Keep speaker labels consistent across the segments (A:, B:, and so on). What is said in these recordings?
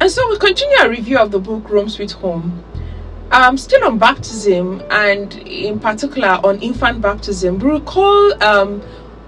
A: And so we continue our review of the book Rome Sweet Home. Still on baptism, and in particular on infant baptism. We recall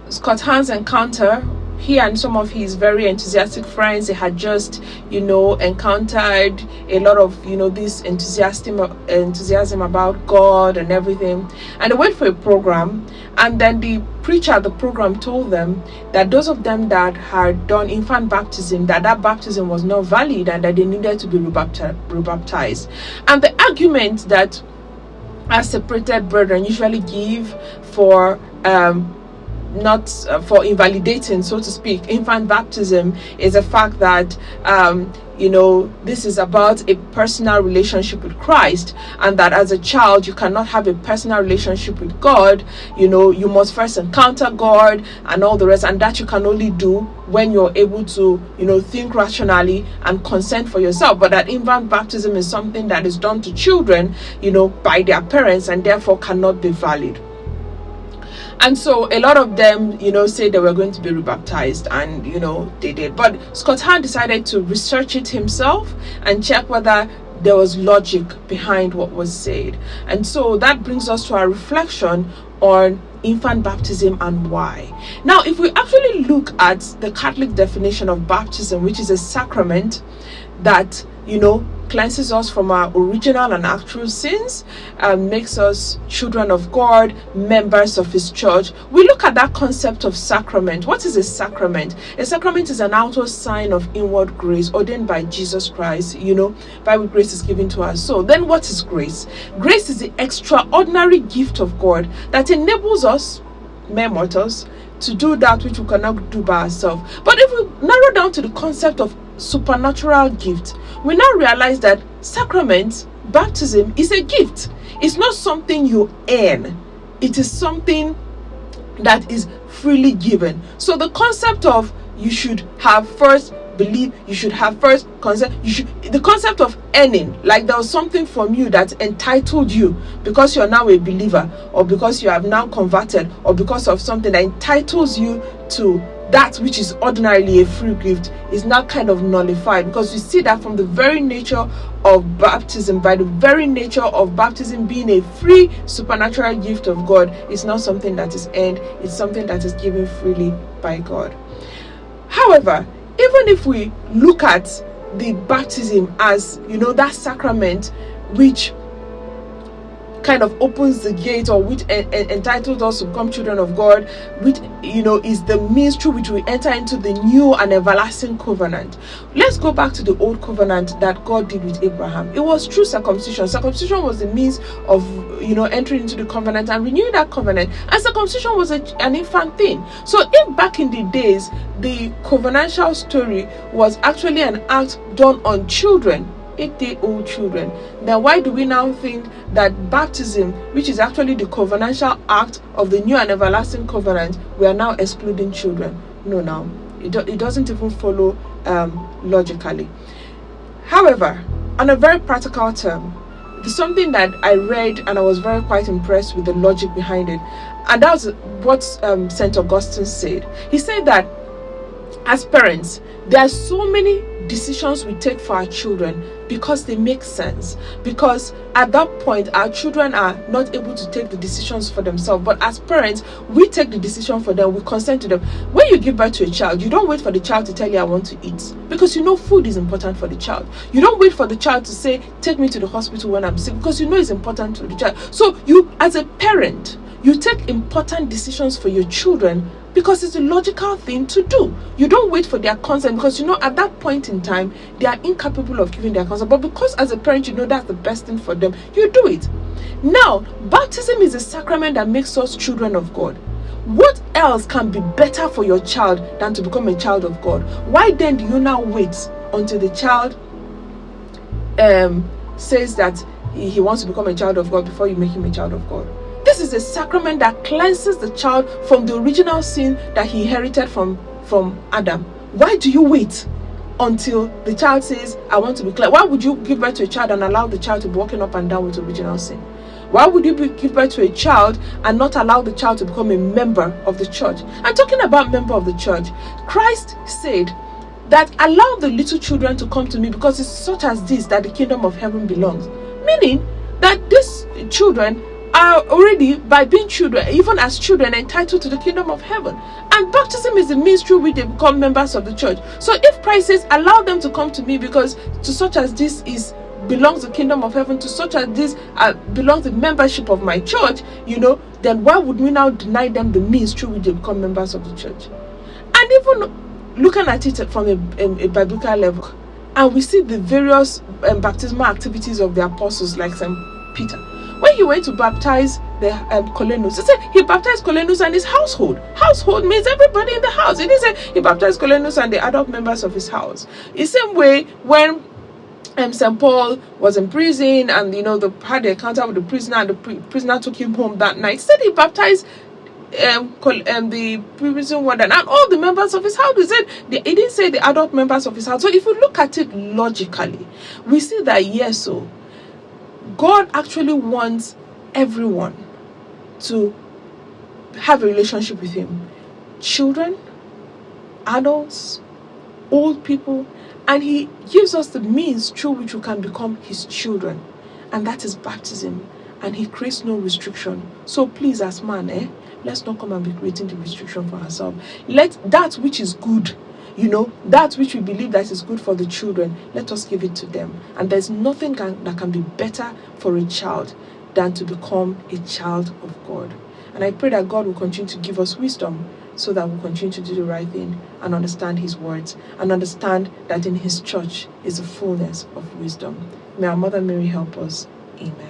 A: Scott Hahn's encounter. He and some of his very enthusiastic friends, they had just, encountered a lot of, this enthusiasm about God and everything. And they went for a program, and then the preacher at the program told them that those of them that had done infant baptism, that baptism was not valid and that they needed to be rebaptized. And the argument that our separated brethren usually give for not for invalidating, so to speak, infant baptism is the fact that this is about a personal relationship with Christ, and that as a child you cannot have a personal relationship with God. You must first encounter God and all the rest, and that you can only do when you're able to think rationally and consent for yourself. But that infant baptism is something that is done to children by their parents, and therefore cannot be valid. And so a lot of them, say they were going to be rebaptized, and, they did. But Scott Hahn decided to research it himself and check whether there was logic behind what was said. And so that brings us to our reflection on infant baptism and why. Now, if we actually look at the Catholic definition of baptism, which is a sacrament that, cleanses us from our original and actual sins, makes us children of God, members of His church. We look at that concept of sacrament. What is a sacrament? A sacrament is an outward sign of inward grace ordained by Jesus Christ, by which grace is given to us. So then what is grace? Grace is the extraordinary gift of God that enables us, mere mortals, to do that which we cannot do by ourselves. But if we narrow down to the concept of supernatural gift, we now realize that sacrament, baptism, is a gift. It's not something you earn. It is something that is freely given. So the concept of you should have first believe, you should have first consent, the concept of earning, like there was something from you that entitled you because you're now a believer, or because you have now converted, or because of something that entitles you to that which is ordinarily a free gift, is now kind of nullified, because we see that from the very nature of baptism, by the very nature of baptism being a free supernatural gift of God, it's not something that is earned, it's something that is given freely by God. However, even if we look at the baptism as that sacrament which kind of opens the gate, or which entitles us to become children of God, which is the means through which we enter into the new and everlasting covenant. Let's go back to the old covenant that God did with Abraham. It was through circumcision. Circumcision was the means of entering into the covenant and renewing that covenant, and circumcision was an infant thing. So if back in the days the covenantal story was actually an act done on children, 8-day-old children, then why do we now think that baptism, which is actually the covenantal act of the new and everlasting covenant, we are now excluding children? No, now it doesn't even follow logically. However, on a very practical term, there's something that I read and I was quite impressed with the logic behind it, and that was what St. Augustine said. He said that as parents, there are so many decisions we take for our children because they make sense, because at that point our children are not able to take the decisions for themselves, but as parents we take the decision for them, we consent to them. When you give birth to a child, you don't wait for the child to tell you I want to eat, because food is important for the child. You don't wait for the child to say take me to the hospital when I'm sick, because it's important to the child. So you, as a parent, you take important decisions for your children because it's a logical thing to do. You don't wait for their consent, because at that point in time they are incapable of giving their consent, but because as a parent that's the best thing for them, you do it. Now, baptism is a sacrament that makes us children of God. What else can be better for your child than to become a child of God? Why then do you now wait until the child says that he wants to become a child of God before you make him a child of God? This is a sacrament that cleanses the child from the original sin that he inherited from Adam. Why do you wait until the child says, I want to be cleansed? Why would you give birth to a child and allow the child to be walking up and down with original sin? Why would you give birth to a child and not allow the child to become a member of the church? I'm talking about member of the church. Christ said that allow the little children to come to me, because it's such as this that the kingdom of heaven belongs. Meaning that these children are already, by being children, even as children, entitled to the kingdom of heaven. And baptism is the means through which they become members of the church. So if Christ says, allow them to come to me, because to such as this belongs the kingdom of heaven, to such as this belongs the membership of my church, then why would we now deny them the means through which they become members of the church? And even looking at it from a biblical level, and we see the various baptismal activities of the apostles, like St. Peter. When he went to baptize the Colenus, he said he baptized Colenus and his household. Household means everybody in the house. He didn't say he baptized Colenus and the adult members of his house. In the same way, when St. Paul was in prison and they had the encounter with the prisoner, and the prisoner took him home that night, he said he baptized the prison warden and all the members of his house. He didn't say the adult members of his house. So if you look at it logically, we see that God actually wants everyone to have a relationship with him. Children, adults, old people, and he gives us the means through which we can become his children, and that is baptism. And he creates no restriction. So please, as man, let's not come and be creating the restriction for ourselves. Let that which is good, that which we believe that is good for the children, let us give it to them. And there's nothing that can be better for a child than to become a child of God. And I pray that God will continue to give us wisdom, so that we'll continue to do the right thing and understand his words, and understand that in his church is a fullness of wisdom. May our Mother Mary help us. Amen.